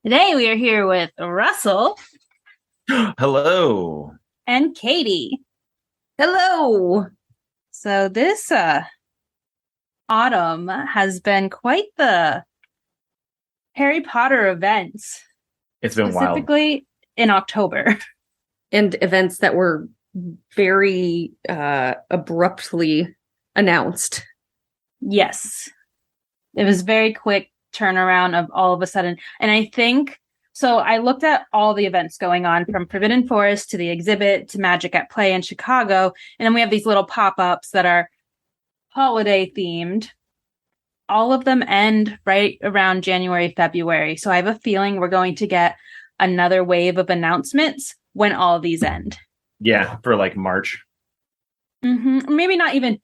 Today we are here with Russell Hello. and Katie. Hello. So this autumn has been quite the Harry Potter events, It's been wild. specifically in October. And events that were very abruptly announced. Yes. It was very quick turnaround of all of a sudden. And I think, so I looked at all the events going on from Forbidden Forest to the exhibit to Magic at Play in Chicago. And then we have these little pop-ups that are holiday themed. All of them end right around January, February. So I have a feeling we're going to get another wave of announcements when all of these end. Yeah, for like March. Maybe not even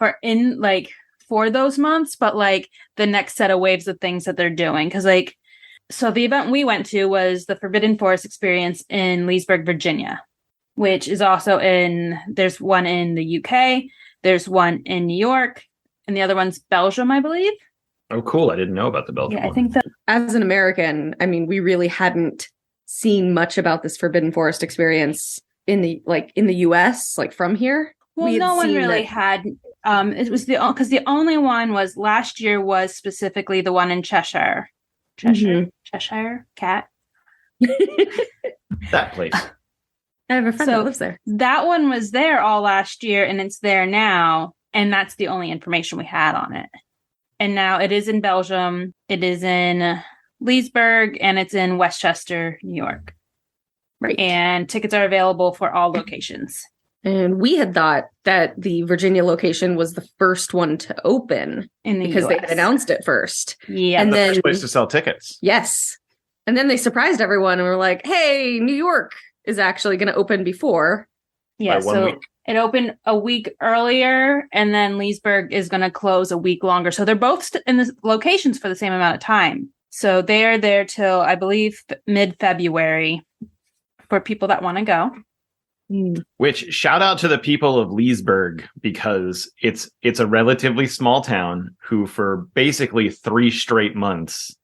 for those months, but like the next set of waves of things that they're doing. Because so the event we went to was the Forbidden Forest experience in Leesburg, Virginia, which is also there's one in the UK, there's one in New York, and the other one's Belgium, I believe. Oh, cool. I didn't know about the Belgium Yeah, I one. think that. As an American, I mean, we really hadn't seen much about this Forbidden Forest experience in the US, like from here. Well, no one really had. It was because the only one was last year was specifically the one in Cheshire. Cheshire Cat. That place. I have a friend that lives there. That one was there all last year, and it's there now, and that's the only information we had on it. And now it is in Belgium, it is in Leesburg, and it's in Westchester, New York. Right. And tickets are available for all locations. And we had thought that the Virginia location was the first one to open In the because US. they had announced it first. Yeah. And The then first place to sell tickets. Yes. And then they surprised everyone and were like, hey, New York is actually going to open before. Yeah, By 1 so week. it opened a week earlier, and then Leesburg is going to close a week longer. So they're both in the locations for the same amount of time. So they're there till, I believe, mid-February for people that want to go. Which, shout out to the people of Leesburg, because it's a relatively small town who for basically 3 straight months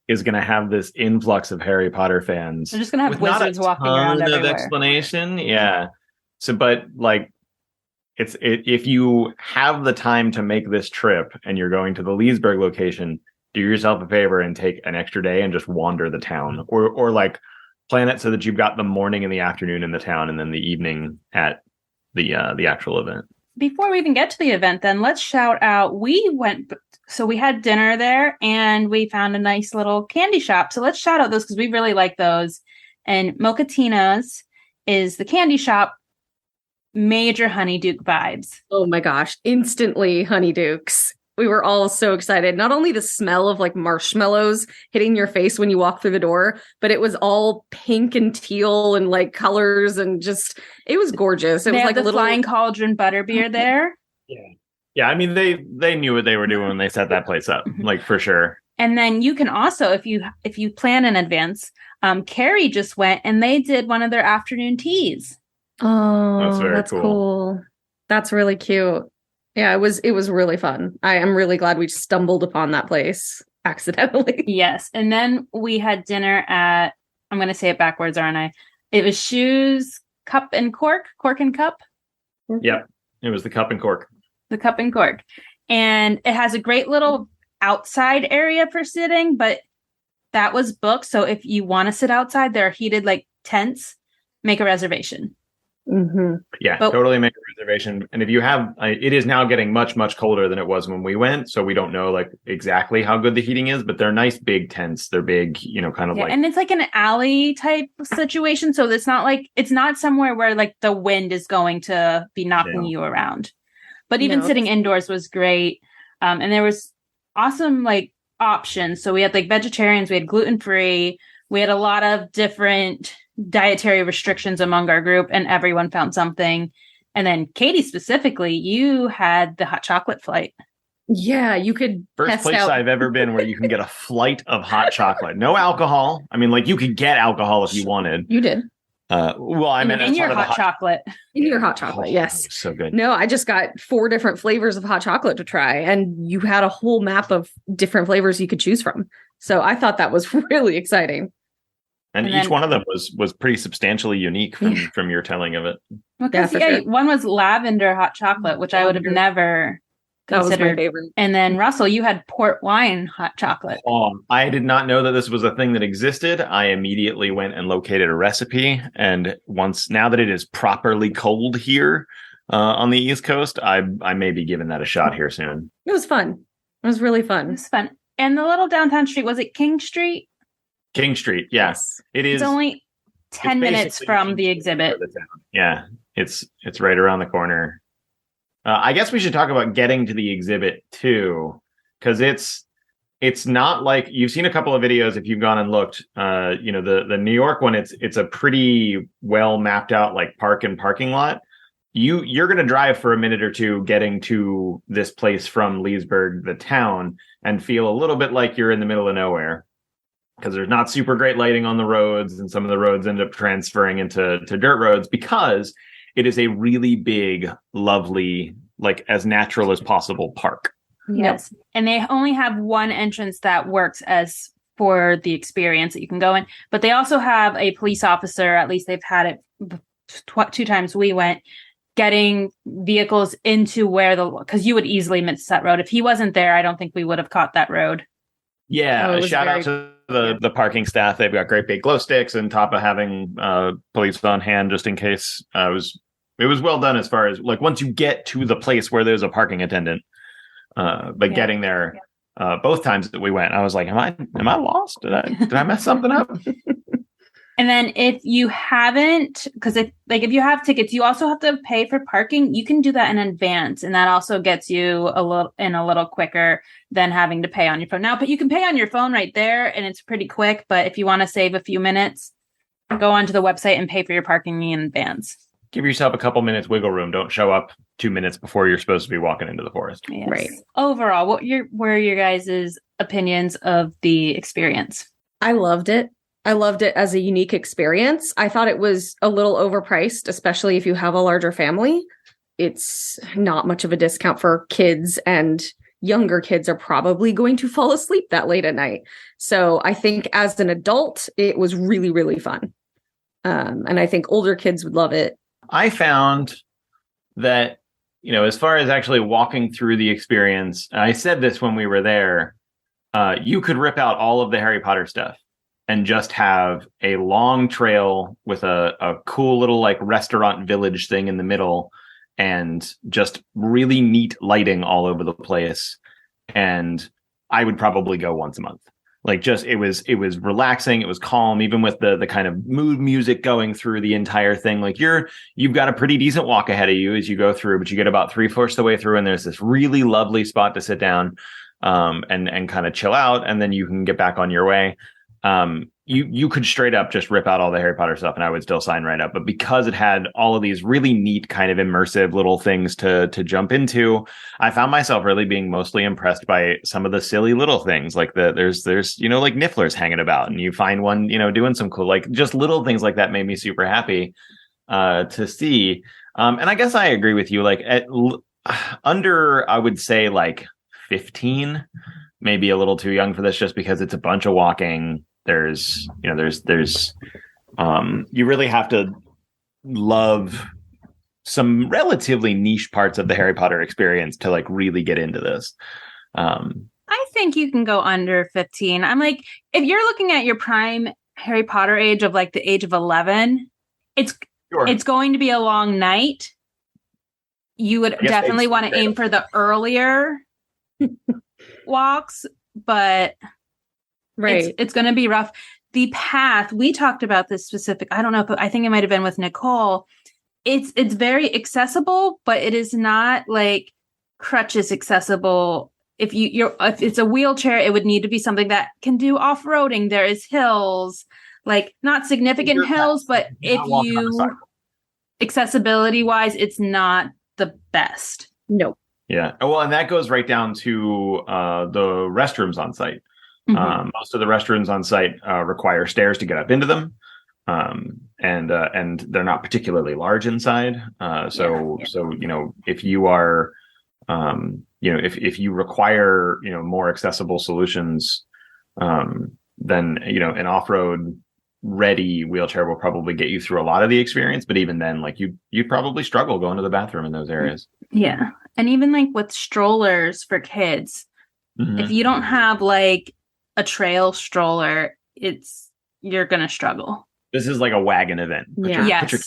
is going to have this influx of Harry Potter fans. They're just going to have with not a wizards walking around ton of everywhere. explanation. Yeah. So, but like, if you have the time to make this trip and you're going to the Leesburg location, do yourself a favor and take an extra day and just wander the town, or like plan it so that you've got the morning and the afternoon in the town and then the evening at the actual event. Before we even get to the event, then let's shout out. So we had dinner there and we found a nice little candy shop. So let's shout out those because we really like those. And Mocatina's is the candy shop. Major Honeyduke vibes. Oh my gosh. Instantly Honeydukes. We were all so excited. Not only the smell of like marshmallows hitting your face when you walk through the door, but it was all pink and teal and like colors and just, it was gorgeous. It They was have like the a little Flying Cauldron butterbeer there. Yeah. I mean, they knew what they were doing when they set that place up, like for sure. And then you can also, if you plan in advance, Carrie just went and they did one of their afternoon teas. Oh, That's very that's cool. cool. That's really cute. Yeah, it was really fun. I am really glad we stumbled upon that place accidentally. Yes. And then we had dinner at, I'm going to say it backwards, aren't I? It was Shoes, Cup and Cork, Cork and Cup. Yep. It was the Cup and Cork. The Cup and Cork. And it has a great little outside area for sitting, but that was booked. So if you want to sit outside, there are heated like tents, make a reservation. Yeah, But- totally make a reservation. And if you have, it is now getting much, much colder than it was when we went. So we don't know like exactly how good the heating is, but they're nice big tents. They're big, kind of Yeah, like. and it's like an alley type situation. So it's not somewhere where like the wind is going to be knocking you around. But even sitting indoors was great. And there was awesome like options. So we had like vegetarians, we had gluten-free, we had a lot of different dietary restrictions among our group, and everyone found something. And then Katie specifically, you had the hot chocolate flight. Yeah, you could First test place out. I've ever been where you can get a flight of hot chocolate. No alcohol. I mean, like you could get alcohol if you wanted. You did. Well, I meant in as your part of the hot chocolate. In your hot chocolate, Oh, yes. that was so good. No, I just got 4 different flavors of hot chocolate to try, and you had a whole map of different flavors you could choose from. So I thought that was really exciting. And And each then- one of them was pretty substantially unique from your telling of it. Well, Yeah, 'cause, for yeah, sure. one was lavender hot chocolate, which I would have never That was my considered. favorite. And then Russell, you had port wine hot chocolate. I did not know that this was a thing that existed. I immediately went and located a recipe, and now that it is properly cold here on the East Coast, I may be giving that a shot here soon. It was fun. It was really It fun. was fun. And the little downtown street, was it King Street? King Street, yes, it is. It's only 10 minutes basically from King the Street exhibit. of the town. Yeah, it's right around the corner. I guess we should talk about getting to the exhibit too, because it's not like you've seen a couple of videos if you've gone and looked. The New York one, it's a pretty well mapped out like park and parking lot. You're going to drive for a minute or two getting to this place from Leesburg, the town, and feel a little bit like you're in the middle of nowhere, because there's not super great lighting on the roads, and some of the roads end up transferring into dirt roads because it is a really big, lovely, like as natural as possible park. Yes. And they only have one entrance that works as for the experience that you can go in. But they also have a police officer, at least they've had it 2 times we went, getting vehicles into because you would easily miss that road. If he wasn't there, I don't think we would have caught that road. Yeah, Oh, shout out to the parking staff. They've got great big glow sticks, and top of having police on hand just in case. It was well done as far as like once you get to the place where there's a parking attendant. But getting there both times that we went, I was like, am I lost? Did I mess something up? And then if you haven't, because if you have tickets, you also have to pay for parking. You can do that in advance, and that also gets you a little quicker than having to pay on your phone. Now, but you can pay on your phone right there, and it's pretty quick. But if you want to save a few minutes, go onto the website and pay for your parking in advance. Give yourself a couple minutes wiggle room. Don't show up 2 minutes before you're supposed to be walking into the forest. Yes. Right. Overall, what were your guys' opinions of the experience? I loved it. I loved it as a unique experience. I thought it was a little overpriced, especially if you have a larger family. It's not much of a discount for kids, and younger kids are probably going to fall asleep that late at night. So I think as an adult, it was really, really fun. And I think older kids would love it. I found that, as far as actually walking through the experience, and I said this when we were there, you could rip out all of the Harry Potter stuff and just have a long trail with a cool little like restaurant village thing in the middle, and just really neat lighting all over the place. And I would probably go once a month. Like just it was relaxing, it was calm, even with the kind of mood music going through the entire thing. Like you've got a pretty decent walk ahead of you as you go through, but you get about 3/4 the way through, and there's this really lovely spot to sit down and kind of chill out, and then you can get back on your way. You could straight up just rip out all the Harry Potter stuff and I would still sign right up. But because it had all of these really neat kind of immersive little things to jump into, I found myself really being mostly impressed by some of the silly little things. Like there's like nifflers hanging about, and you find one, doing some cool, like just little things like that made me super happy to see. And I guess I agree with you, like under, I would say like 15, maybe a little too young for this, just because it's a bunch of walking. There's you really have to love some relatively niche parts of the Harry Potter experience to like really get into this. I think you can go under 15. I'm like, if you're looking at your prime Harry Potter age of like the age of 11, it's going to be a long night. You would definitely want to aim for the earlier walks, but right, it's going to be rough. The path, we talked about this specific, I don't know, but I think it might have been with Nicole. It's very accessible, but it is not like crutches accessible. If it's a wheelchair, it would need to be something that can do off-roading. There is hills, like not significant hills, but if you accessibility wise, it's not the best. No. Yeah. Well, and that goes right down to the restrooms on site. Mm-hmm. Most of the restrooms on site require stairs to get up into them. And they're not particularly large inside. So if you are, if you require, more accessible solutions, then, an off-road ready wheelchair will probably get you through a lot of the experience, but even then, like you'd probably struggle going to the bathroom in those areas. Yeah. And even like with strollers for kids, if you don't have like a trail stroller, you're gonna struggle. This is like a wagon event. Put Yes. your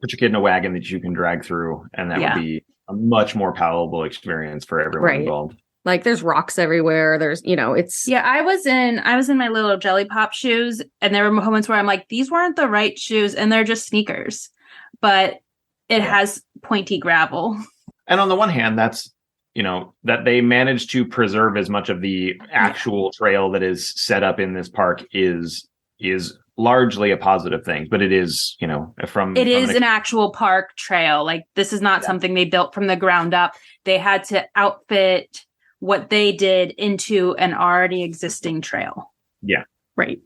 kid in a wagon that you can drag through, and that would be a much more palatable experience for everyone involved. Like there's rocks everywhere. There's, it's I was in my little Jelly Pop shoes, and there were moments where I'm like, these weren't the right shoes, and they're just sneakers, but it has pointy gravel. And on the one hand, that's that they managed to preserve as much of the actual trail that is set up in this park is largely a positive thing, but it is, an actual park trail. Like this is not something they built from the ground up. They had to outfit what they did into an already existing trail. Yeah. Right.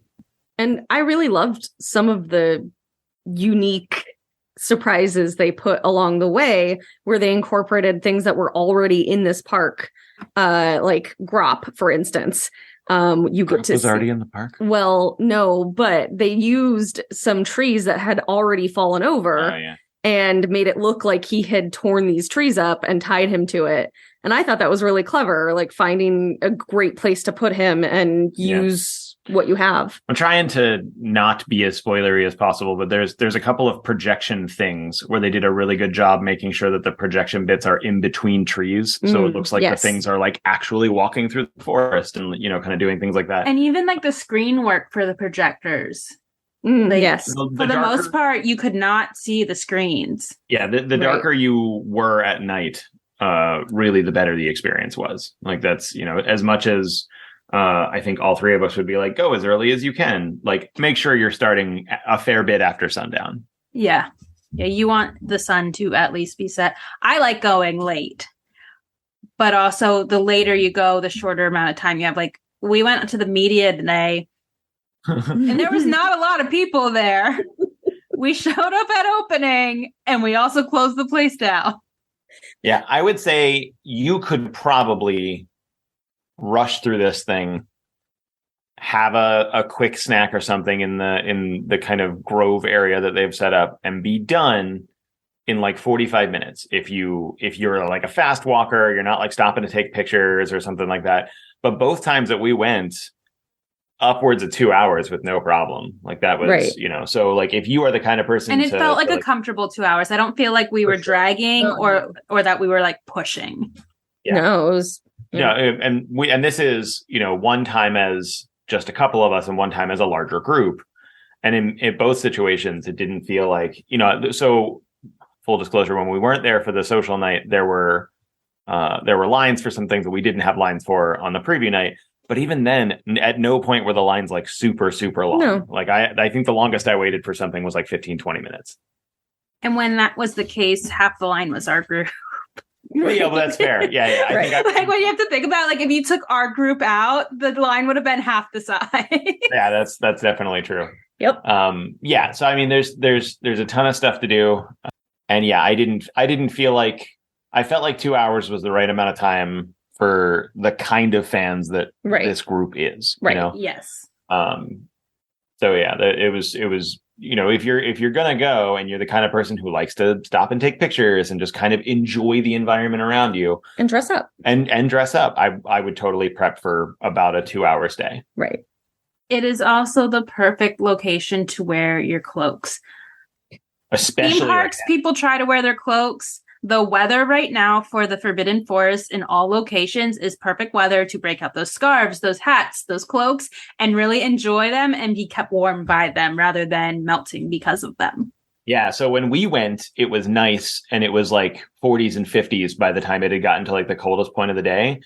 And I really loved some of the unique surprises they put along the way where they incorporated things that were already in this park, like Grop, for instance. You get to was already in the park. Well, no, but they used some trees that had already fallen over and made it look like he had torn these trees up and tied him to it. And I thought that was really clever, like finding a great place to put him and use what you have. I'm trying to not be as spoilery as possible, but there's a couple of projection things where they did a really good job making sure that the projection bits are in between trees. So it looks like the things are like actually walking through the forest and, kind of doing things like that. And even like the screen work for the projectors. Yes. For the most part, you could not see the screens. Yeah. The darker you were at night, really the better the experience was. Like that's, as much as I think all three of us would be like, go as early as you can. Like make sure you're starting a fair bit after sundown. Yeah. Yeah. You want the sun to at least be set. I like going late, but also the later you go, the shorter amount of time you have. Like we went to the media today and there was not a lot of people there. We showed up at opening and we also closed the place down. Yeah, I would say you could probably rush through this thing, have a quick snack or something in the kind of grove area that they've set up, and be done in like 45 minutes. If you're like a fast walker, you're not like stopping to take pictures or something like that. But both times that we went, upwards of 2 hours with no problem. Like that was, so like if you are the kind of person, and it felt like a comfortable 2 hours. I don't feel like we were dragging or that we were like pushing. Yeah. No, it was. And this is, one time as just a couple of us and one time as a larger group. And in both situations, it didn't feel like, so full disclosure, when we weren't there for the social night, there were lines for some things that we didn't have lines for on the preview night. But even then, at no point were the lines like super, super long. No. Like I think the longest I waited for something was like 15, 20 minutes. And when that was the case, half the line was our group. Well, that's fair. Yeah. I think like when you have to think about, like if you took our group out, the line would have been half the size. Yeah, that's definitely true. Yep. Yeah. So I mean, there's a ton of stuff to do, and yeah, I didn't feel like I felt like 2 hours was the right amount of time for the kind of fans that this group is. Right. Yes. So yeah, it was. If you're gonna go and you're the kind of person who likes to stop and take pictures and just kind of enjoy the environment around you and dress up and dress up, I would totally prep for about a 2 hour stay. Right. It is also the perfect location to wear your cloaks. Especially theme parks, people try to wear their cloaks. The weather right now for the Forbidden Forest in all locations is perfect weather to break out those scarves, those hats, those cloaks, and really enjoy them and be kept warm by them rather than melting because of them. Yeah, so when we went, it was nice, and it was like 40s and 50s by the time it had gotten to like the coldest point of the day.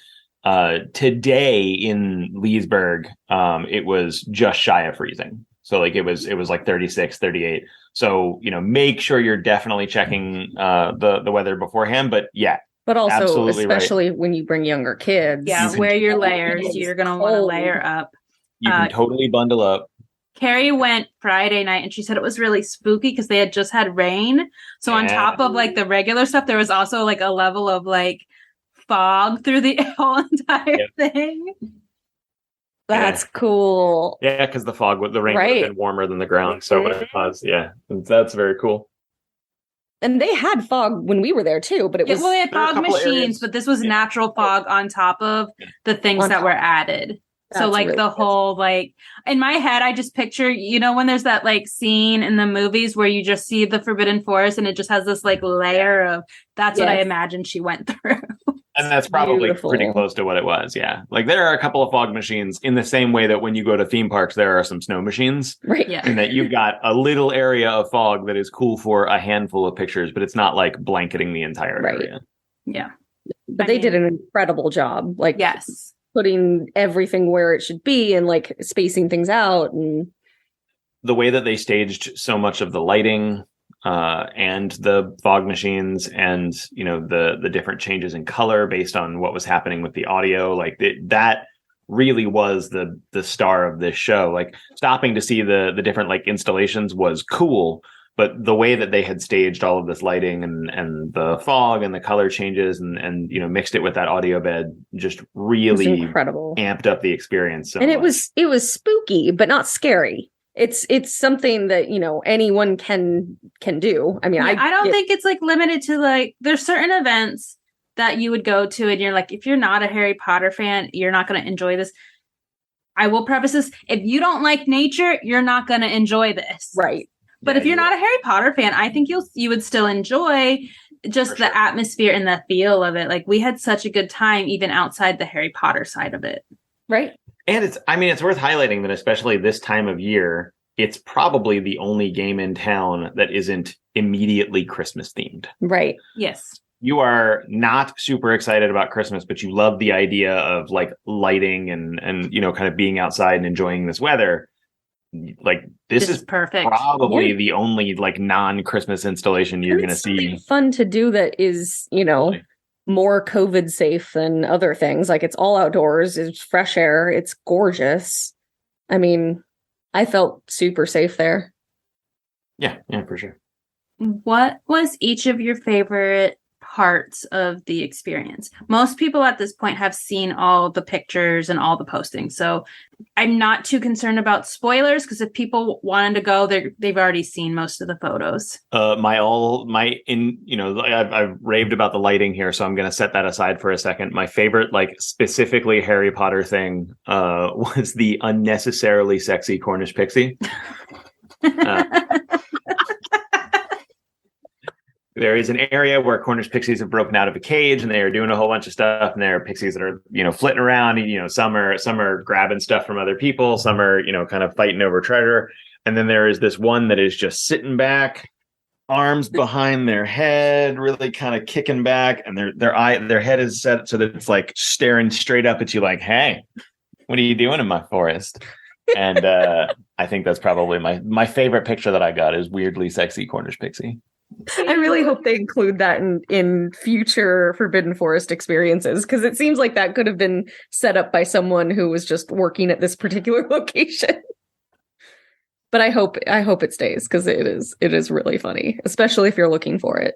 Today in Leesburg, it was just shy of freezing. So like it was like 36, 38. So, make sure you're definitely checking the weather beforehand. But yeah. But also, especially when you bring younger kids. Yeah, wear your layers. You're going to want to layer up. You can totally bundle up. Carrie went Friday night and she said it was really spooky because they had just had rain. So on top of like the regular stuff, there was also like a level of like fog through the whole entire thing. That's cool. Yeah, because the rain would Right. have been warmer than the ground. So when it caused, that's very cool. And they had fog when we were there too, but it was well, they had there were a fog couple machines, areas- but this was yeah. natural fog on top of the things On that top. were added. So That's like really the good. whole like in my head, I just picture, when there's that like scene in the movies where you just see the Forbidden Forest and it just has this like layer of that's what I Yes. imagine she went through. And that's probably Beautiful. pretty close to what it was. Yeah. Like there are a couple of fog machines in the same way that when you go to theme parks, there are some snow machines. Right. Yeah. And that you've got a little area of fog that is cool for a handful of pictures, but it's not like blanketing the entire Right. area. Yeah. But I they mean- did an incredible job. Like Yes. putting everything where it should be and like spacing things out. And The way that they staged so much of the lighting and the fog machines and, the different changes in color based on what was happening with the audio, like that really was the star of this show. Like stopping to see the different like installations was cool, but the way that they had staged all of this lighting and the fog and the color changes and mixed it with that audio bed just it was really incredible. amped up the experience. So And it much. was spooky, but not scary. It's something that, anyone can do. I mean, I don't think it's like limited to like there's certain events that you would go to and you're like, if you're not a Harry Potter fan, you're not going to enjoy this. I will preface this. If you don't like nature, you're not going to enjoy this. right. But if you're not a Harry Potter fan, I think you would still enjoy just For the sure. atmosphere and the feel of it. Like we had such a good time even outside the Harry Potter side of it. Right. And it's worth highlighting that especially this time of year, it's probably the only game in town that isn't immediately Christmas themed. Right. Yes. You are not super excited about Christmas, but you love the idea of like lighting and kind of being outside and enjoying this weather. Like this is perfect. probably Yeah. the only like non-Christmas installation you're And going to it's something see. fun to do that is, more COVID safe than other things. Like it's all outdoors, it's fresh air, it's gorgeous. I mean, I felt super safe there. Yeah, for sure. What was each of your favorite parts of the experience? Most people at this point have seen all the pictures and all the postings. So I'm not too concerned about spoilers because if people wanted to go, they've already seen most of the photos. I've raved about the lighting here, so I'm going to set that aside for a second. My favorite, like specifically Harry Potter thing, was the unnecessarily sexy Cornish pixie. There is an area where Cornish pixies have broken out of a cage and they are doing a whole bunch of stuff. And there are pixies that are, flitting around. Some are grabbing stuff from other people. Some are, kind of fighting over treasure. And then there is this one that is just sitting back, arms behind their head, really kind of kicking back, and their head is set so that it's like staring straight up at you, like, "Hey, what are you doing in my forest?" And I think that's probably my favorite picture that I got is weirdly sexy Cornish pixie. I really hope they include that in future Forbidden Forest experiences, because it seems like that could have been set up by someone who was just working at this particular location. But I hope it stays, because it is really funny, especially if you're looking for it.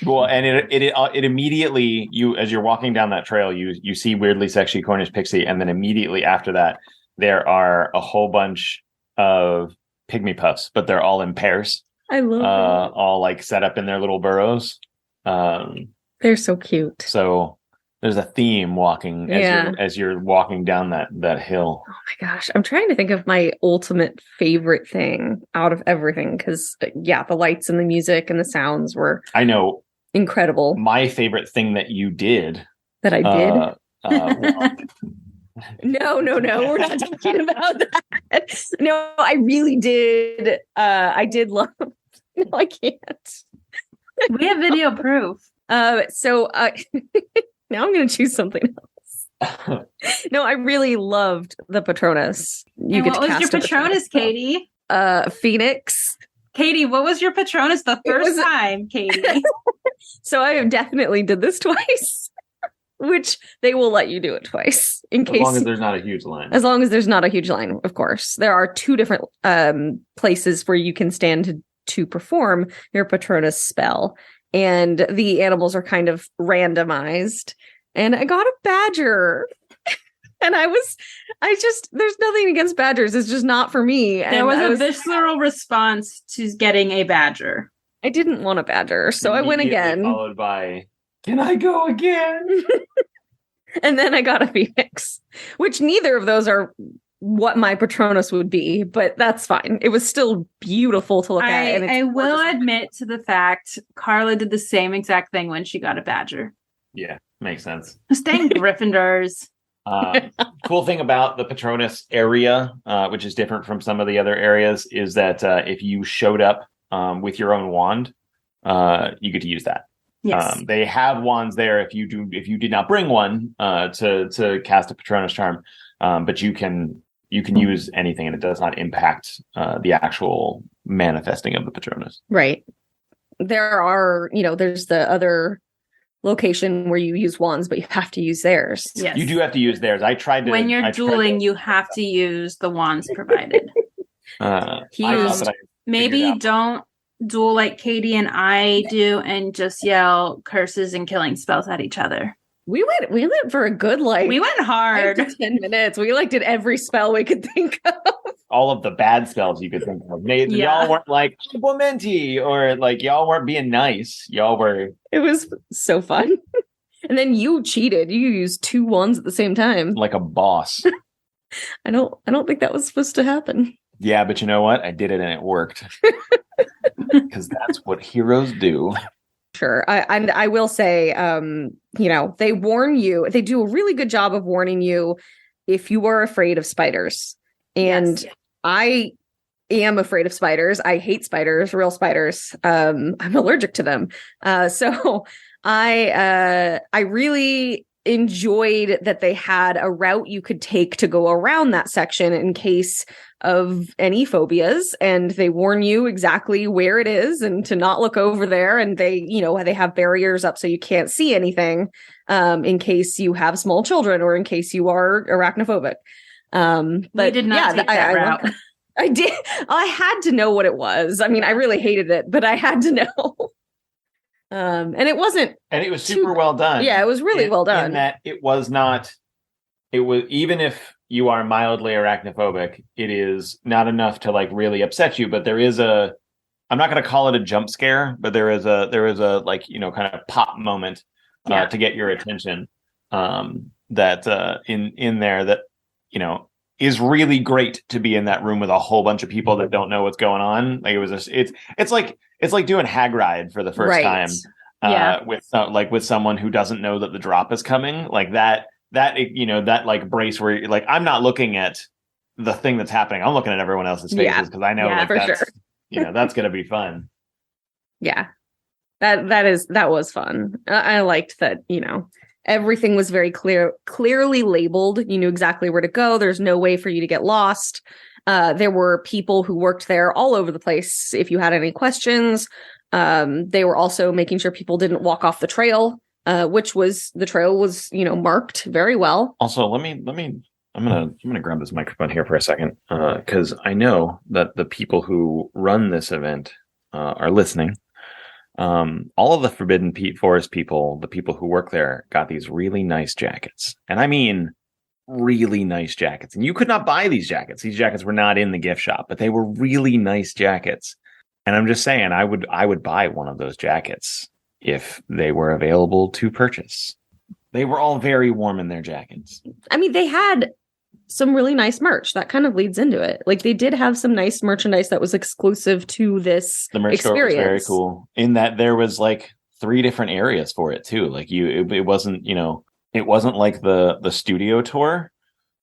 Well, and it immediately, as you're walking down that trail, you see weirdly sexy Cornish pixie, and then immediately after that, there are a whole bunch of pygmy puffs, but they're all in pairs. I love it. All like set up in their little burrows. They're so cute. So there's a theme walking as you're walking down that hill. Oh my gosh, I'm trying to think of my ultimate favorite thing out of everything, because the lights and the music and the sounds were I know incredible. my favorite thing that you did That I did. Well, No, we're not talking about that. No, I really did. I did love. No, I can't. We have video proof. So now I'm going to choose something else. No, I really loved the Patronus. And what was your Patronus, Katie? Phoenix. Katie, what was your Patronus the first was- time, Katie? So I definitely did this twice, which they will let you do it twice in as case. long as there's not a huge line. As long as there's not a huge line, of course. There are two different places where you can stand to perform your Patronus spell. And the animals are kind of randomized. And I got a badger. And there's nothing against badgers. It's just not for me. There was a visceral response to getting a badger. I didn't want a badger, so I went again. Followed by, can I go again? And then I got a phoenix, which neither of those are what my Patronus would be, but that's fine. It was still beautiful to look at. And I will admit to the fact Carla did the same exact thing when she got a badger. Yeah, makes sense. Staying Gryffindors. Cool thing about the Patronus area, which is different from some of the other areas, is that if you showed up with your own wand, you get to use that. Yes. They have wands there if you did not bring one to cast a Patronus charm, but you can use anything and it does not impact the actual manifesting of the Patronus. Right. There are, there's the other location where you use wands, but you have to use theirs. Yes. You do have to use theirs. When you're dueling, you have to use the wands provided. Maybe don't duel like Katie and I do and just yell curses and killing spells at each other. We went for a good we went hard. 10 minutes. We did every spell we could think of. All of the bad spells you could think of. Y'all weren't like Implementi or y'all weren't being nice. Y'all were. It was so fun. And then you cheated. You used 2 wands at the same time. Like a boss. I don't think that was supposed to happen. Yeah, but you know what? I did it and it worked. Because that's what heroes do. Sure. I will say, they warn you. They do a really good job of warning you if you are afraid of spiders. And yes. I am afraid of spiders. I hate spiders, real spiders. I'm allergic to them. So I really enjoyed that they had a route you could take to go around that section in case of any phobias, and they warn you exactly where it is and to not look over there, and they have barriers up so you can't see anything in case you have small children or in case you are arachnophobic. But we did not take that route. I did. I had to know what it was. I mean, I really hated it, but I had to know. And it wasn't. And it was super well done. Yeah, it was really well done. In that it was not. It was, even if you are mildly arachnophobic, it is not enough to really upset you. But there is a. I'm not going to call it a jump scare, but there is a kind of pop moment to get your attention. That in there that is really great to be in that room with a whole bunch of people that don't know what's going on. It's like doing Hag Ride for the first time with someone who doesn't know that the drop is coming. Like that brace where you're I'm not looking at the thing that's happening. I'm looking at everyone else's faces because I know that's going to be fun. Yeah, that was fun. I liked that, everything was very clearly labeled. You knew exactly where to go. There's no way for you to get lost. There were people who worked there all over the place. If you had any questions, they were also making sure people didn't walk off the trail, the trail was, marked very well. Also, I'm gonna grab this microphone here for a second, because I know that the people who run this event are listening. All of the Forbidden Forest people, the people who work there, got these really nice jackets. And I mean, really nice jackets. And you could not buy these jackets. These jackets were not in the gift shop, but they were really nice jackets. And I'm just saying, I would buy one of those jackets if they were available to purchase. They were all very warm in their jackets. I mean, they had some really nice merch. That kind of leads into it. They did have some nice merchandise that was exclusive to this the merch experience. Store was very cool in that there was 3 different areas for it too. It wasn't, it wasn't like the studio tour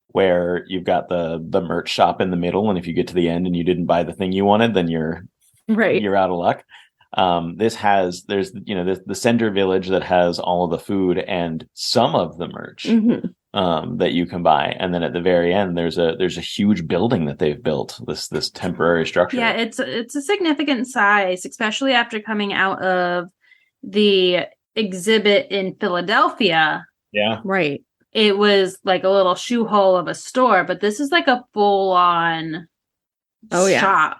where you've got the merch shop in the middle, and if you get to the end and you didn't buy the thing you wanted, then you're out of luck. There's the center village that has all of the food and some of the merch. Mm-hmm. That you can buy, and then at the very end, there's a huge building that they've built. This temporary structure. Yeah, it's a significant size, especially after coming out of the exhibit in Philadelphia. Yeah, right. It was like a little shoe hole of a store, but this is like a full on shop.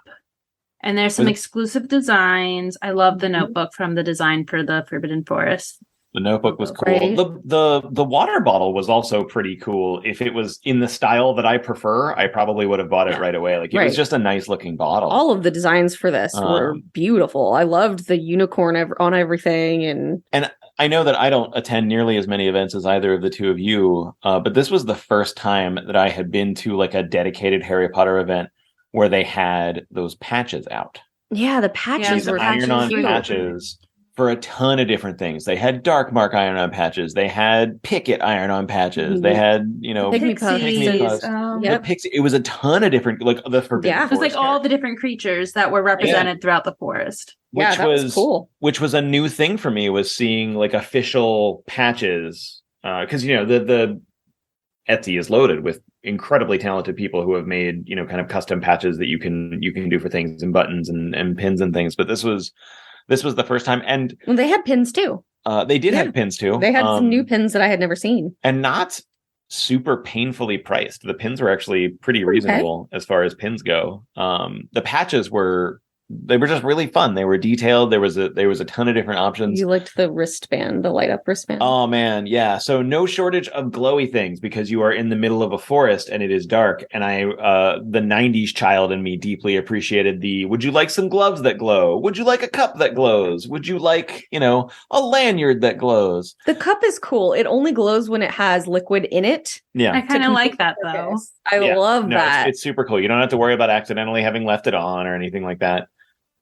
And there's some exclusive designs. I love the notebook from the design for the Forbidden Forest. The notebook was cool. Right. The water bottle was also pretty cool. If it was in the style that I prefer, I probably would have bought it right away. Like it was Right. just a nice looking bottle. All of the designs for this were beautiful. I loved the unicorn on everything, and I know that I don't attend nearly as many events as either of the two of you, but this was the first time that I had been to like a dedicated Harry Potter event where they had those patches out. yeah, the patches These were iron-on cute. patches for a ton of different things. They had dark mark iron-on patches. They had picket iron-on patches. They had, Pygmy puffs. pygmy puffs. Yep. The pixie. It was a ton of different, like the Forbidden Yeah. It was like Forest all the different creatures that were represented throughout the forest. Yeah, that was cool. Which was a new thing for me, was seeing like official patches. Because the Etsy is loaded with incredibly talented people who have made kind of custom patches that you can do for things and buttons and pins and things. But this was the first time, and well, they had pins too. They did have pins too. They had some new pins that I had never seen, and not super painfully priced. The pins were actually pretty reasonable as far as pins go. The patches were just really fun. They were detailed. There was a ton of different options. You liked the wristband, the light up wristband. Oh man, yeah. So no shortage of glowy things because you are in the middle of a forest and it is dark. And the 90s child in me deeply appreciated would you like some gloves that glow? Would you like a cup that glows? Would you like, a lanyard that glows? The cup is cool. It only glows when it has liquid in it. Yeah. I kind of like that though. I love that. It's super cool. You don't have to worry about accidentally having left it on or anything like that.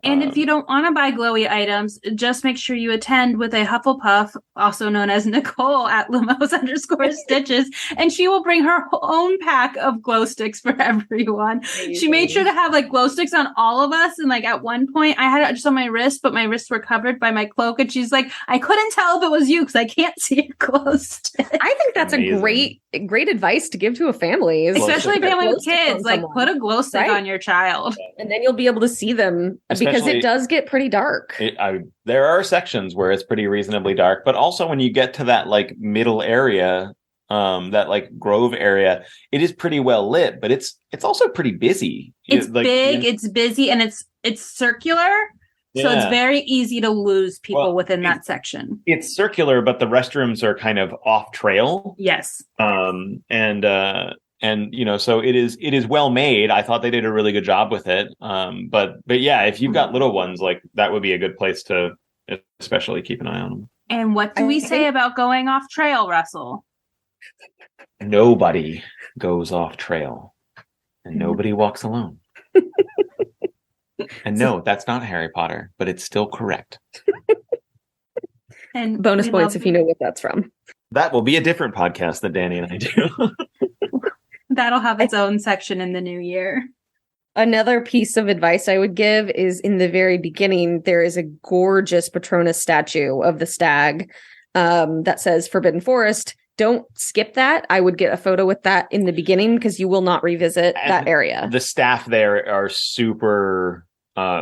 And if you don't want to buy glowy items, just make sure you attend with a Hufflepuff, also known as Nicole at Lumos_Stitches, and she will bring her own pack of glow sticks for everyone. Amazing. She made sure to have like glow sticks on all of us. And like at one point I had it just on my wrist, but my wrists were covered by my cloak. And she's like, I couldn't tell if it was you because I can't see a glow stick. I think that's Amazing. a great advice to give to a family. Especially a family with kids. Like put a glow stick on your child. And then you'll be able to see them. Because it does get pretty dark. There are sections where it's pretty reasonably dark, but also when you get to that like middle area, that like grove area, it is pretty well lit, but it's also pretty busy. It's big, it's busy, and it's circular. So it's very easy to lose people within that section. It's circular, but the restrooms are kind of off trail. Yes. And so it is well made. I thought they did a really good job with it. But yeah, if you've got little ones, like that would be a good place to especially keep an eye on them. And what do we say about going off trail, Russell? Nobody goes off trail, and nobody walks alone. And no, that's not Harry Potter, but it's still correct. And bonus points if you know what that's from. That will be a different podcast that Dani and I do. That'll have its own section in the new year. Another piece of advice I would give is in the very beginning, there is a gorgeous Patronus statue of the stag that says Forbidden Forest. Don't skip that. I would get a photo with that in the beginning because you will not revisit that area. The staff there are super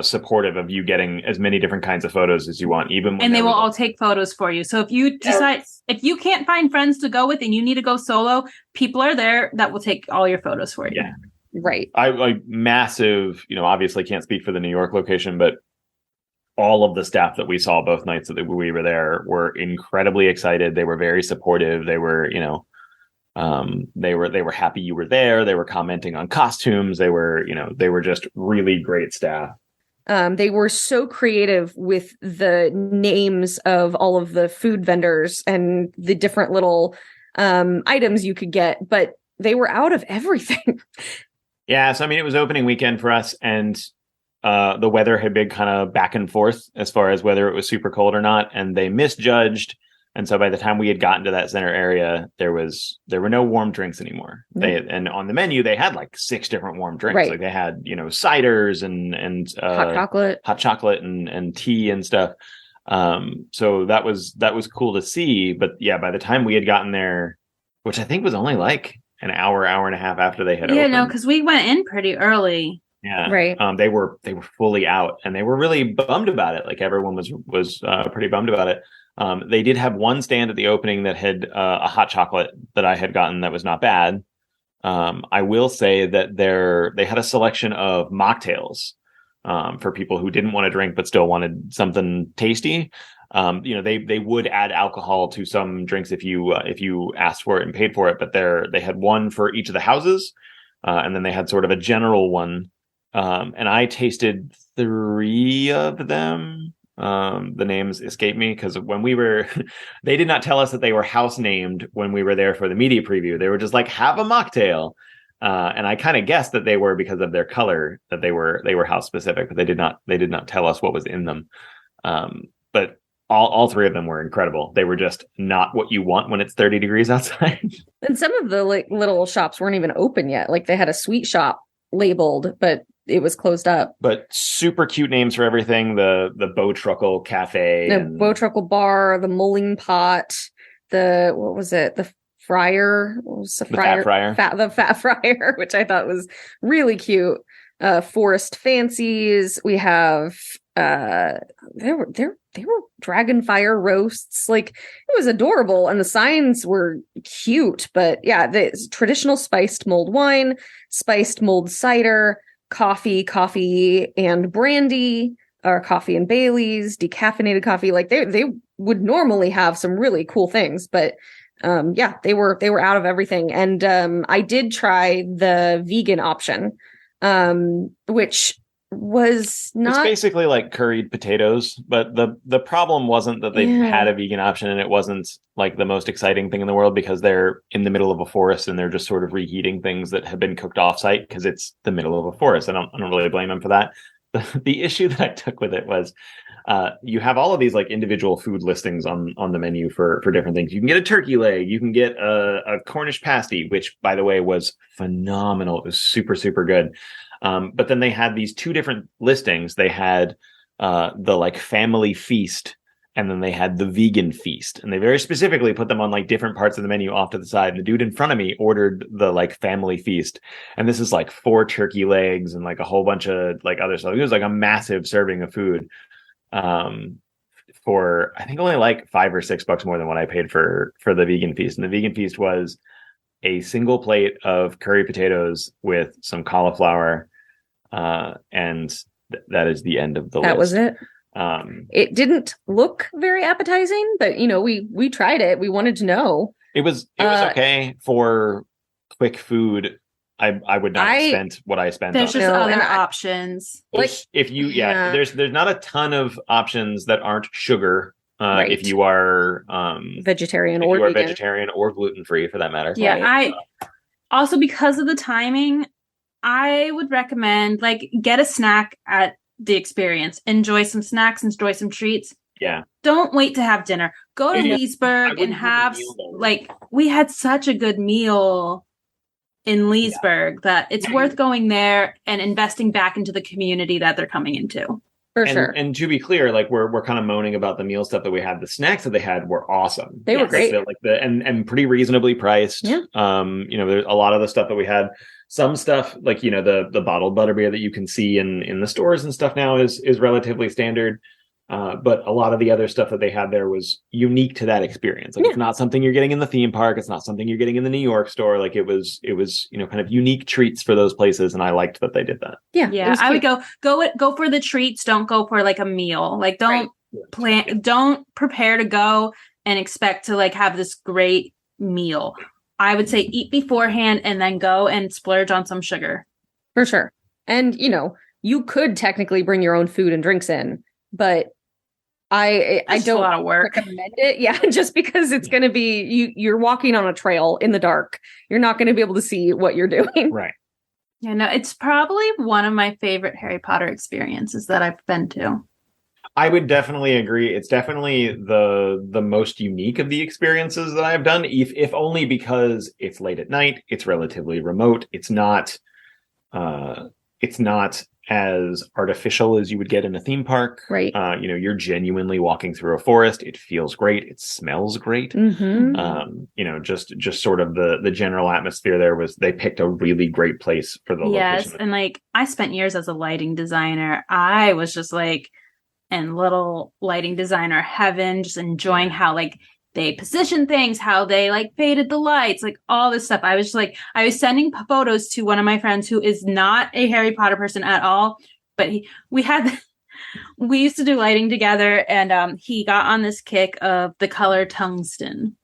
supportive of you getting as many different kinds of photos as you want, even when they will all take photos for you. So if you decide, if you can't find friends to go with and you need to go solo, people are there that will take all your photos for you. Yeah. Right. I massive, obviously can't speak for the New York location, but all of the staff that we saw both nights that we were there were incredibly excited. They were very supportive. They were, they were happy you were there. They were commenting on costumes. They were just really great staff. They were so creative with the names of all of the food vendors and the different little items you could get, but they were out of everything. Yeah. So, it was opening weekend for us, and the weather had been kind of back and forth as far as whether it was super cold or not, and they misjudged. And so by the time we had gotten to that center area, there were no warm drinks anymore. Mm-hmm. And on the menu, they had like 6 different warm drinks. Right. Like they had, ciders and hot chocolate and tea and stuff. So that was cool to see. But yeah, by the time we had gotten there, which I think was only like an hour and a half after they had opened. Yeah, no, because we went in pretty early. Yeah. Right. They were fully out, and they were really bummed about it. Like everyone was pretty bummed about it. They did have one stand at the opening that had a hot chocolate that I had gotten that was not bad. I will say that they had a selection of mocktails for people who didn't want to drink but still wanted something tasty. They would add alcohol to some drinks if you asked for it and paid for it, but they had one for each of the houses, and then they had sort of a general one. And I tasted 3 of them. The names escape me because when we were, they did not tell us that they were house named when we were there for the media preview. They were just like, have a mocktail. And I kind of guessed that they were because of their color, that they were house specific, but they did not tell us what was in them. But all 3 of them were incredible. They were just not what you want when it's 30 degrees outside. And some of the little shops weren't even open yet. Like they had a sweet shop labeled, but it was closed up. But super cute names for everything. The Bowtruckle Cafe. The Bowtruckle Bar, the Mulling Pot, what was it? The Fryer. What was the Fryer? The Fat Fryer, which I thought was really cute. Forest Fancies. We have there were Dragonfire roasts. Like it was adorable, and the signs were cute. But yeah, the traditional spiced mulled wine, spiced mulled cider, coffee and brandy, or coffee and Baileys, decaffeinated coffee. Like they would normally have some really cool things, but they were out of everything. And I did try the vegan option, which was not. It's basically like curried potatoes, but the problem wasn't that they had a vegan option, and it wasn't like the most exciting thing in the world because they're in the middle of a forest and they're just sort of reheating things that have been cooked offsite because it's the middle of a forest. I don't really blame them for that. The issue that I took with it was you have all of these like individual food listings on the menu for different things. You can get a turkey leg, you can get a Cornish pasty, which by the way was phenomenal. It was super, super good. But then they had these 2 different listings. They had the like family feast, and then they had the vegan feast, and they very specifically put them on like different parts of the menu off to the side. And the dude in front of me ordered the like family feast, and this is like 4 turkey legs and like a whole bunch of like other stuff. It was like a massive serving of food, for I think only like $5 or $6 more than what I paid for the vegan feast. And the vegan feast was a single plate of curry potatoes with some cauliflower, and that is the end of the list. That was it. It didn't look very appetizing, but we tried it. We wanted to know. It was okay for quick food. I would not have spent what I spent. There's just other options. There's not a ton of options that aren't sugar. Right. If you are vegetarian or vegan. Vegetarian or gluten free for that matter. Yeah, right. I also, because of the timing, I would recommend like get a snack at the experience. Enjoy some snacks, enjoy some treats. Yeah. Don't wait to have dinner. Go to Leesburg and have we had such a good meal in Leesburg that it's worth going there and investing back into the community that they're coming into. For sure. And to be clear, like we're kind of moaning about the meal stuff that we had. The snacks that they had were awesome. They were great. And pretty reasonably priced. Yeah. There's a lot of the stuff that we had. Some stuff like, the bottled butterbeer that you can see in the stores and stuff now is relatively standard. But a lot of the other stuff that they had there was unique to that experience. Like it's not something you're getting in the theme park. It's not something you're getting in the New York store. Like it was, kind of unique treats for those places. And I liked that they did that. Yeah. I would go for the treats. Don't go for like a meal. Like don't prepare to go and expect to like have this great meal. I would say eat beforehand and then go and splurge on some sugar. For sure. And, you could technically bring your own food and drinks in, but I don't a lot of work. Recommend it. Yeah, just because it's going to be you're walking on a trail in the dark. You're not going to be able to see what you're doing. Right. Yeah, no, it's probably one of my favorite Harry Potter experiences that I've been to. I would definitely agree. It's definitely the most unique of the experiences that I've done, if only because it's late at night, it's relatively remote, it's not as artificial as you would get in a theme park. Right. You're genuinely walking through a forest. It feels great. It smells great. Mm-hmm. Just sort of the general atmosphere there was, they picked a really great place for the location. Yes. And like, I spent years as a lighting designer. I was just like in little lighting designer heaven, just enjoying how like they position things, how they like faded the lights, like all this stuff. I was sending photos to one of my friends who is not a Harry Potter person at all, but we had we used to do lighting together, and he got on this kick of the color tungsten,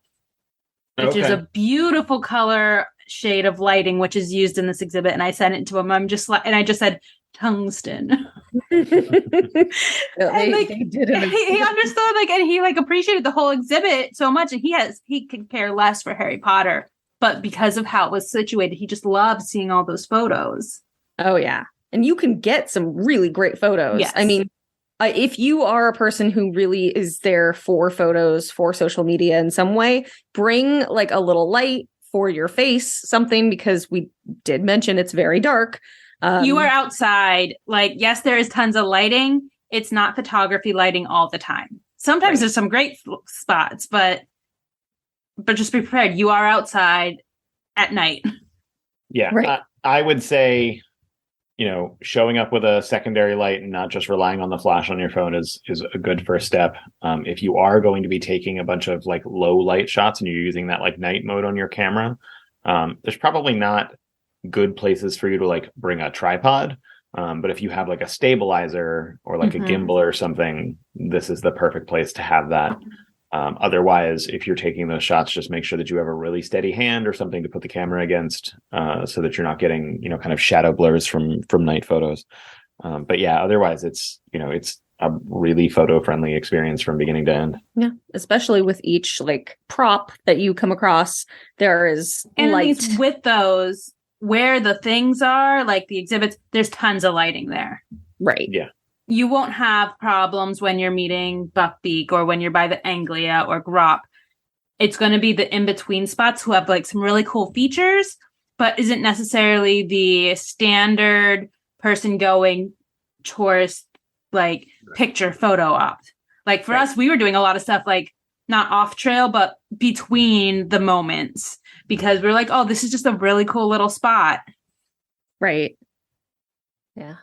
which is a beautiful color shade of lighting, which is used in this exhibit. And I sent it to him. I just said tungsten. They He understood, and he appreciated the whole exhibit so much. And he could care less for Harry Potter, but because of how it was situated, he just loved seeing all those photos. Oh yeah, and you can get some really great photos. Yes. I mean, if you are a person who really is there for photos, for social media in some way, bring like a little light for your face, something, because we did mention it's very dark. You are outside. Yes, there is tons of lighting. It's not photography lighting all the time. Sometimes there's some great spots, but just be prepared. You are outside at night. Yeah, right. I would say, showing up with a secondary light and not just relying on the flash on your phone is a good first step. If you are going to be taking a bunch of low light shots and you're using that night mode on your camera, there's probably not good places for you to bring a tripod. But if you have a stabilizer or a gimbal or something, this is the perfect place to have that. Otherwise, if you're taking those shots, just make sure that you have a really steady hand or something to put the camera against, so that you're not getting, kind of shadow blurs from night photos. But yeah, otherwise it's a really photo friendly experience from beginning to end. Yeah. Especially with each prop that you come across, there is light. And with those, where the things are, the exhibits, there's tons of lighting there. Right. Yeah. You won't have problems when you're meeting Buckbeak or when you're by the Anglia or Grop. It's going to be the in-between spots who have some really cool features, but isn't necessarily the standard person going tourist picture photo op. For us, we were doing a lot of stuff not off trail, but between the moments, because we're oh, this is just a really cool little spot. Right. Yeah.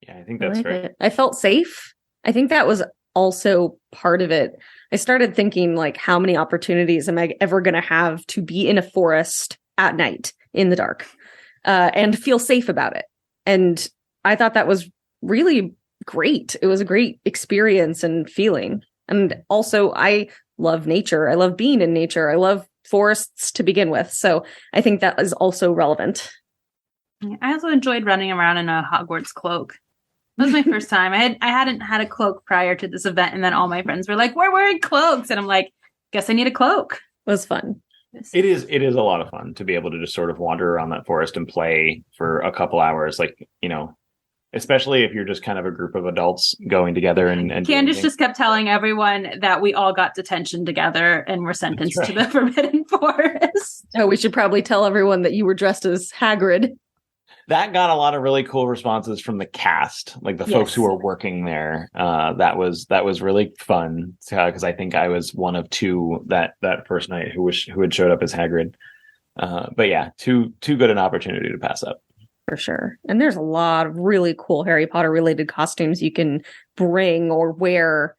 Yeah, I think that's great. I felt safe. I think that was also part of it. I started thinking how many opportunities am I ever going to have to be in a forest at night in the dark, and feel safe about it. And I thought that was really great. It was a great experience and feeling. And also I love nature. I love being in nature. I love forests to begin with. So I think that is also relevant. I also enjoyed running around in a Hogwarts cloak. That was my first time. I hadn't had a cloak prior to this event, and then all my friends were we're wearing cloaks, and I'm guess I need a cloak. It was fun. It is a lot of fun to be able to just sort of wander around that forest and play for a couple hours, especially if you're just kind of a group of adults going together and Candace just kept telling everyone that we all got detention together and were sentenced to the Forbidden Forest. Oh, we should probably tell everyone that you were dressed as Hagrid. That got a lot of really cool responses from the cast, the folks who were working there. That was really fun, because I think I was one of two that first night who had showed up as Hagrid. But yeah, too good an opportunity to pass up. For sure. And there's a lot of really cool Harry Potter related costumes you can bring or wear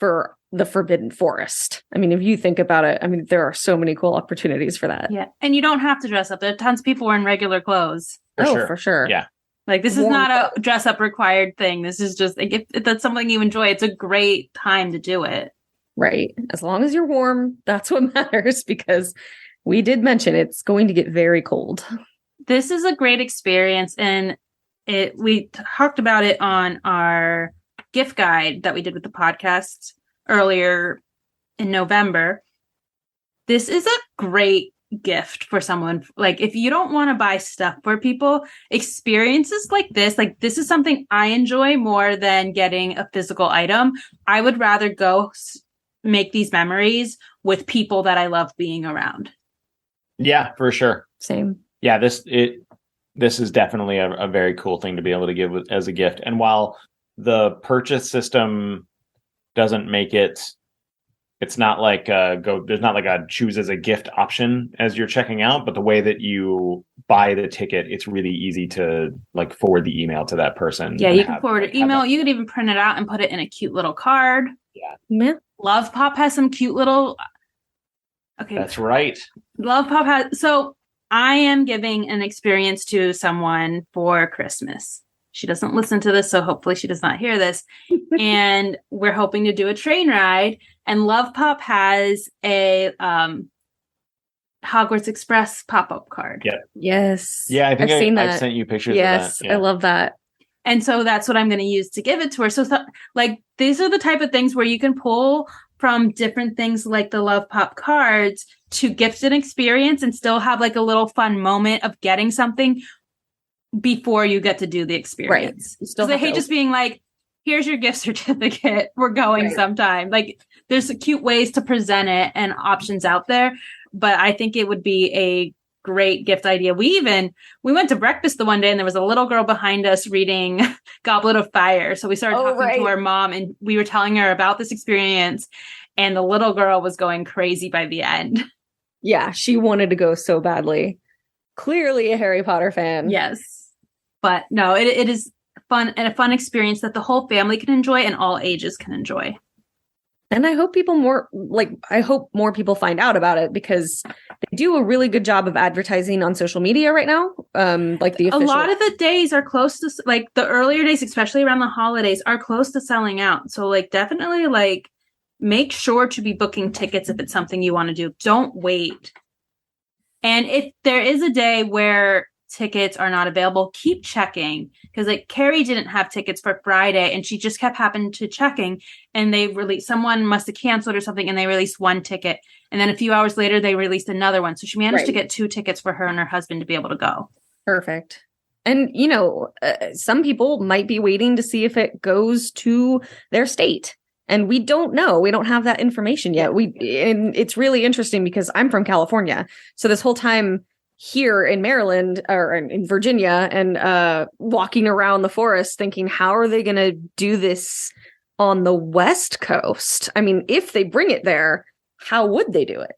for the Forbidden Forest. I mean, if you think about it, there are so many cool opportunities for that. Yeah. And you don't have to dress up. There are tons of people wearing regular clothes. For sure. Yeah. This is not a dress up required thing. This is just if that's something you enjoy, it's a great time to do it. Right. As long as you're warm, that's what matters, because we did mention it's going to get very cold. This is a great experience, and we talked about it on our gift guide that we did with the podcast earlier in November. This is a great gift for someone. If you don't want to buy stuff for people, experiences like this is something I enjoy more than getting a physical item. I would rather go make these memories with people that I love being around. Yeah, for sure. Same. Yeah, this is definitely a very cool thing to be able to give as a gift. And while the purchase system doesn't make it's not there's not a choose as a gift option as you're checking out, but the way that you buy the ticket, it's really easy to forward the email to that person. Yeah, you can forward an email. You could even print it out and put it in a cute little card. Yeah. Love Pop has some cute little. Okay. That's right. Love Pop has. So I am giving an experience to someone for Christmas. She doesn't listen to this, so hopefully she does not hear this. And we're hoping to do a train ride. And Love Pop has a Hogwarts Express pop-up card. Yeah. Yes. Yeah, I think I've seen that. I've sent you pictures yes, of that. Yeah. I love that. And so that's what I'm going to use to give it to her. So like, these are the type of things where you can pull from different things like the Love Pop cards to gift an experience and still have like a little fun moment of getting something before you get to do the experience. Right. Still Because I hate just being like, here's your gift certificate. We're going sometime. Like, there's cute ways to present it and options out there. But I think it would be a great gift idea. We went to breakfast the one day and there was a little girl behind us reading Goblet of Fire. So we started talking to her mom and we were telling her about this experience, and the little girl was going crazy by the end. Yeah, she wanted to go so badly. Clearly a Harry Potter fan. Yes. But no, it is fun and a fun experience that the whole family can enjoy and all ages can enjoy. And I hope more people find out about it, because they do a really good job of advertising on social media right now. Like the official... A lot of the days are close to, like, the earlier days, especially around the holidays, are close to selling out. So like, definitely like, make sure to be booking tickets if it's something you want to do. Don't wait. And if there is a day where tickets are not available, keep checking, because like Carrie didn't have tickets for Friday and she just kept happening to checking, and they released, someone must have canceled or something, and they released one ticket, and then a few hours later they released another one, so she managed to get 2 tickets for her and her husband to be able to go. Perfect. And some people might be waiting to see if it goes to their state, and we don't know. We don't have that information yet. And it's really interesting because I'm from California, so this whole time here in Maryland or in Virginia and walking around the forest thinking, how are they going to do this on the West Coast? I mean, if they bring it there, how would they do it?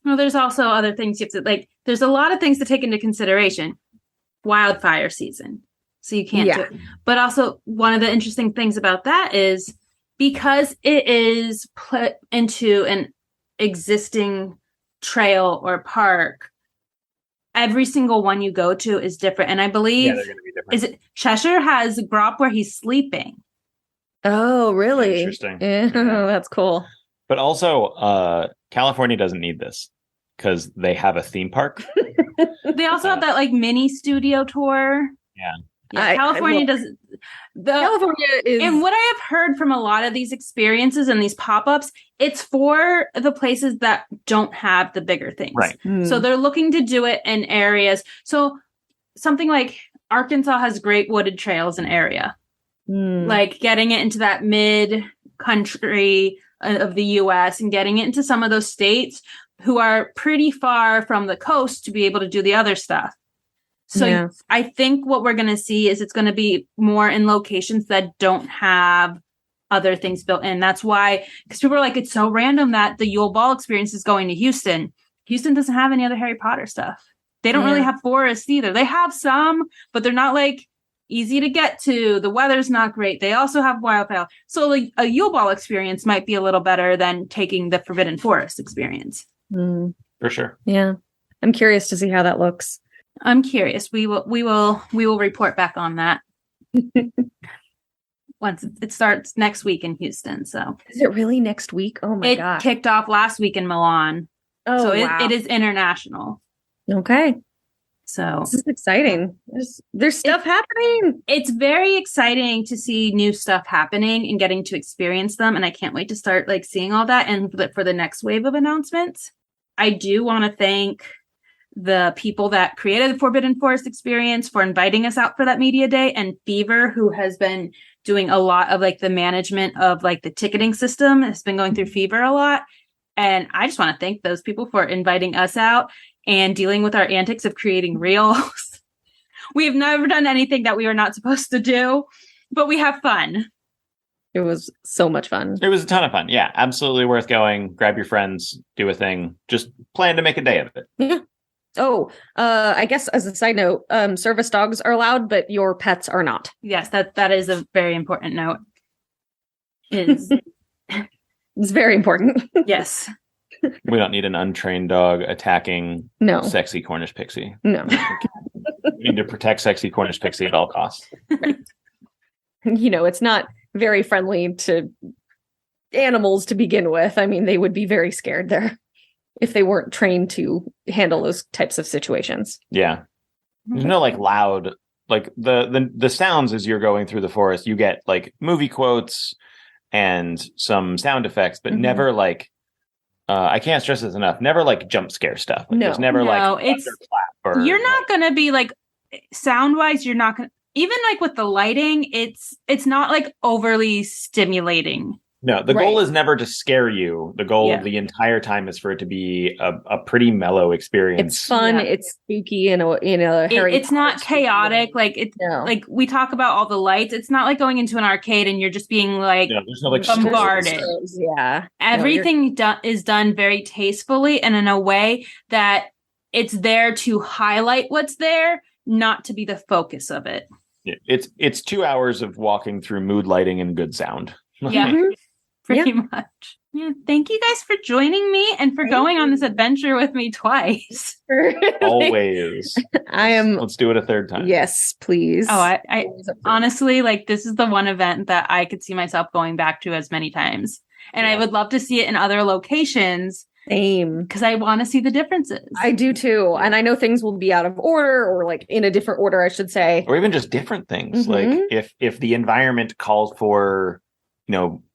Well, there's also other things you have to, like, there's a lot of things to take into consideration. Wildfire season. So you can't do it. But also one of the interesting things about that is because it is put into an existing trail or park, every single one you go to is different. And I believe, they're going to be different. Is it Cheshire has a grop where he's sleeping? Oh, really? Interesting. Yeah, that's cool. But also, California doesn't need this because they have a theme park. They also have that like mini studio tour. Yeah. California doesn't. California is, and what I have heard from a lot of these experiences and these pop-ups, it's for the places that don't have the bigger things. Right. So they're looking to do it in areas. So something like Arkansas has great wooded trails and area. Like getting it into that mid country of the US and getting it into some of those states who are pretty far from the coast to be able to do the other stuff. So I think what we're going to see is it's going to be more in locations that don't have other things built in. That's why, because people are like, it's so random that the Yule Ball experience is going to Houston. Houston doesn't have any other Harry Potter stuff. They don't really have forests either. They have some, but they're not like easy to get to. The weather's not great. They also have wildfire. So like a Yule Ball experience might be a little better than taking the Forbidden Forest experience. For sure. Yeah. I'm curious to see how that looks. I'm curious. We will report back on that once it starts next week in Houston. So is it really next week? Oh my god! It kicked off last week in Milan. Oh, so wow. it is international. Okay. So this is exciting. There's stuff happening. It's very exciting to see new stuff happening and getting to experience them. And I can't wait to start like seeing all that. And for the next wave of announcements, I do want to thank the people that created the Forbidden Forest experience for inviting us out for that media day, and Fever, who has been doing a lot of like the management of like the ticketing system, has been going through Fever a lot. And I just want to thank those people for inviting us out and dealing with our antics of creating reels. We've never done anything that we were not supposed to do, but we have fun. It was so much fun. It was a ton of fun. Yeah, absolutely worth going. Grab your friends, do a thing. Just plan to make a day of it. Yeah. Oh, I guess as a side note, service dogs are allowed, but your pets are not. Yes, that is a very important note. It's very important. Yes. We don't need an untrained dog attacking sexy Cornish pixie. No. We need to protect sexy Cornish pixie at all costs. it's not very friendly to animals to begin with. I mean, they would be very scared there if they weren't trained to handle those types of situations. Yeah. There's no like loud, like the sounds as you're going through the forest, you get like movie quotes and some sound effects, but never like, I can't stress this enough, never like jump scare stuff. Like, there's never like, you're not going to be like, sound wise, you're not going to, even like with the lighting, it's not like overly stimulating. No, the goal is never to scare you. The goal of the entire time is for it to be a pretty mellow experience. It's fun. Yeah. It's spooky. It's not chaotic. Like like we talk about all the lights. It's not like going into an arcade and you're just being like, there's no, like, bombarded. Yeah, everything is done very tastefully and in a way that it's there to highlight what's there, not to be the focus of it. Yeah, it's 2 hours of walking through mood lighting and good sound. Yeah. Pretty much. Yeah. Thank you guys for joining me and for going on this adventure with me twice. Always. Let's do it a third time. Yes, please. Oh, I honestly, like, this is the one event that I could see myself going back to as many times. And I would love to see it in other locations. Same. Because I want to see the differences. I do too. And I know things will be out of order, or like in a different order, I should say. Or even just different things. Like if the environment calls for,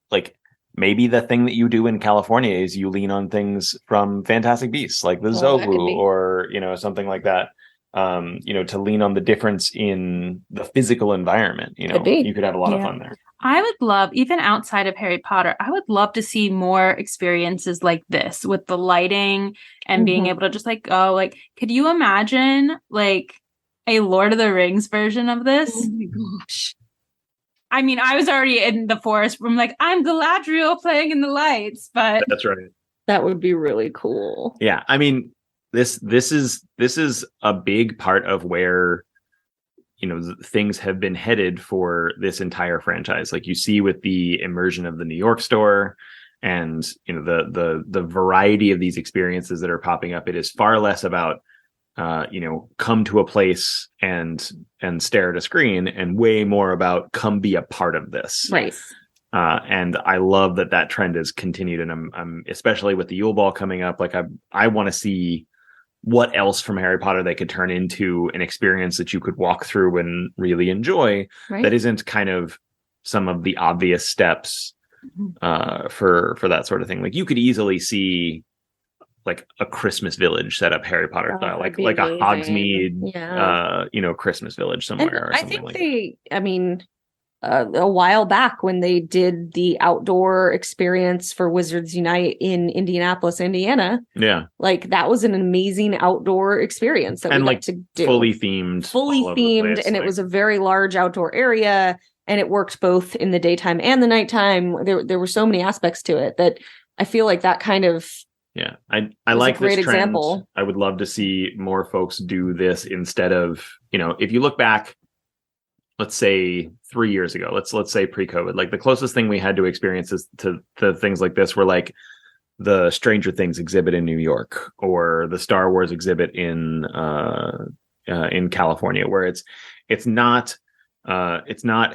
like, maybe the thing that you do in California is you lean on things from Fantastic Beasts, like the Zobu, or, something like that. To lean on the difference in the physical environment, you could have a lot of fun there. I would love, even outside of Harry Potter, I would love to see more experiences like this with the lighting and being able to just like go, like, could you imagine like a Lord of the Rings version of this? Oh my gosh. I mean, I was already in the forest room, like, I'm Galadriel playing in the lights, but that's right. That would be really cool. Yeah, I mean, this is a big part of where things have been headed for this entire franchise. Like you see with the immersion of the New York store, and the variety of these experiences that are popping up. It is far less about come to a place and stare at a screen, and way more about come be a part of this. Right. And I love that trend has continued. And I'm especially with the Yule Ball coming up, like I want to see what else from Harry Potter they could turn into an experience that you could walk through and really enjoy. Right. That isn't kind of some of the obvious steps for that sort of thing. Like you could easily see like a Christmas village set up Harry Potter style, like a Hogsmeade, Christmas village somewhere. Or something a while back when they did the outdoor experience for Wizards Unite in Indianapolis, Indiana. Yeah. Like that was an amazing outdoor experience that we got to do. Fully themed. And it was a very large outdoor area, and it worked both in the daytime and the nighttime. There were so many aspects to it that I feel like that kind of I like this trend. Example. I would love to see more folks do this instead of, if you look back, let's say 3 years ago, let's say pre-COVID, like the closest thing we had to experiences to things like this were like the Stranger Things exhibit in New York or the Star Wars exhibit in California, where it's not,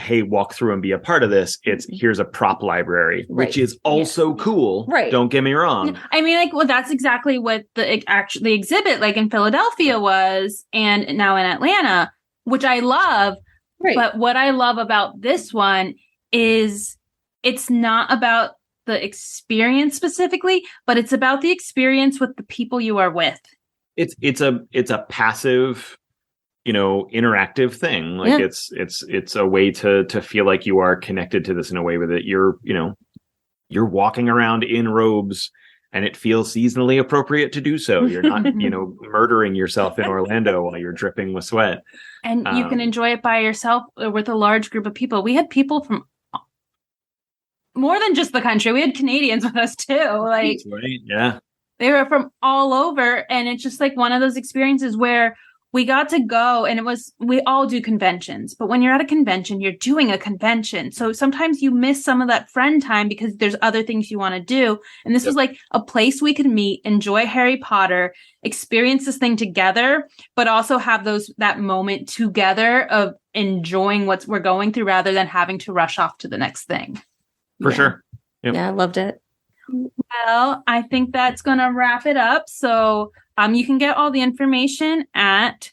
hey, walk through and be a part of this. It's here's a prop library, which is also cool. Right. Don't get me wrong. I mean, like, well, that's exactly what the exhibit like in Philadelphia was, and now in Atlanta, which I love. Right. But what I love about this one is it's not about the experience specifically, but it's about the experience with the people you are with. It's a passive, interactive thing. Like it's a way to feel like you are connected to this in a way with it. You're walking around in robes, and it feels seasonally appropriate to do so. You're not, murdering yourself in Orlando while you're dripping with sweat. And you can enjoy it by yourself or with a large group of people. We had people from more than just the country. We had Canadians with us too. Like, right. Yeah. They were from all over. And it's just like one of those experiences where we got to go, and we all do conventions, but when you're at a convention, you're doing a convention. So sometimes you miss some of that friend time because there's other things you want to do. And this was like a place we could meet, enjoy Harry Potter, experience this thing together, but also have that moment together of enjoying what we're going through rather than having to rush off to the next thing. For sure. Yep. Yeah, I loved it. Well, I think that's going to wrap it up. So you can get all the information at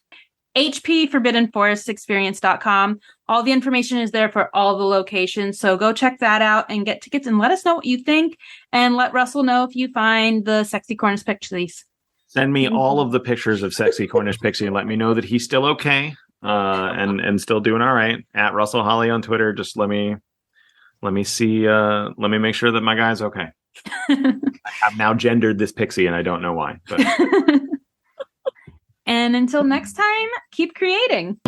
hpforbiddenforestexperience.com. All the information is there for all the locations. So go check that out and get tickets and let us know what you think. And let Russell know if you find the Sexy Cornish Pixies. Send me all of the pictures of Sexy Cornish Pixie and let me know that he's still okay and still doing all right. At Russell Holly on Twitter. Just let me see. Let me make sure that my guy's okay. I've now gendered this pixie and I don't know why. But. And until next time, keep creating.